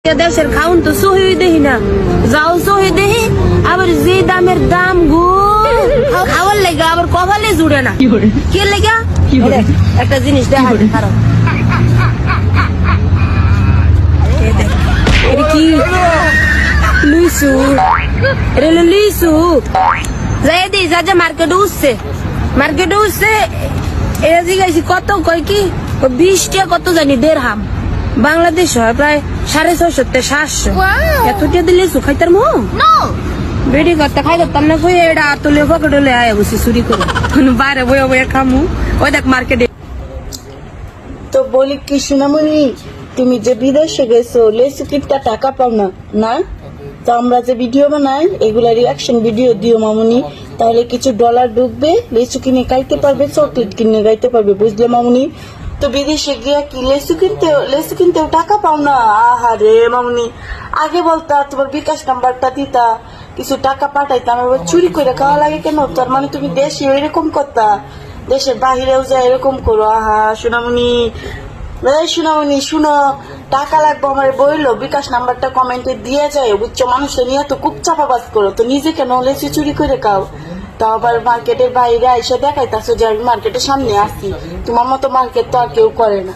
দেশের খাউন তো সহি দেখি না, যাও সহি দেখি আবার যে দামের দাম গো খাওয়ার লেগে আবার কপালে জুড়ে না কে লেগা একটা জিনিস দেখা খারাপ কি লুইসু রেলো লিসু যাই দি যা যা মার্কেটে উঠছে এরা জিজ্ঞাসি কত কয় কি 20 টাকা কত জানি দেড়হাম বাংলাদেশ হয় প্রায় 650-700 এতটা দিলে সুখাইতার মো বেডি করতে খাই করতাম না কই এটা তুলে পকেটে আয় বসে চুরি করে বাইরে বয়ে বয়ে খামু ওই দেখ মার্কেটে। তো বলি কি সোনামণি, তুমি যে বিদেশে গেছো লেসুকিটা টাকা পাও না না? তো আমরা যে ভিডিও বানাই এগুলা রিয়াকশন ভিডিও দিও মামুনি, তাহলে কিছু ডলার ঢুকবে, লেসু কিনে খাইতে পারবে, চকলেট কিনে খাইতে পারবে, বুঝলে মামুনি? তো বিদেশে গিয়া কি লেসু কিনতেও টাকা পাও না? আহারে মামুনি, আগে বলতা, তোমার বিকাশ নাম্বারটা দিতা, কিছু টাকা পাঠাইতাম, এবার চুরি করে খাওয়া লাগে কেন? তার মানে তুমি দেশে এরকম করতা, দেশের বাহিরেও যা এরকম করো? আহা সোনামণি, সোনামণি শুনো, টাকা লাগবে আমার বইলো, বিকাশ নাম্বারটা কমেন্টে দিয়ে যায়, বুঝছো? মানুষের নিয়ে তো খুব চাপাবাজ করো, তো নিজে কেন লেসু চুরি করে খাও? তাও আবার মার্কেটের বাইরে এসে দেখাইতাছো যে আমি মার্কেটের সামনে আসি, তোমার মতো মার্কেট তো আর কেউ করে না।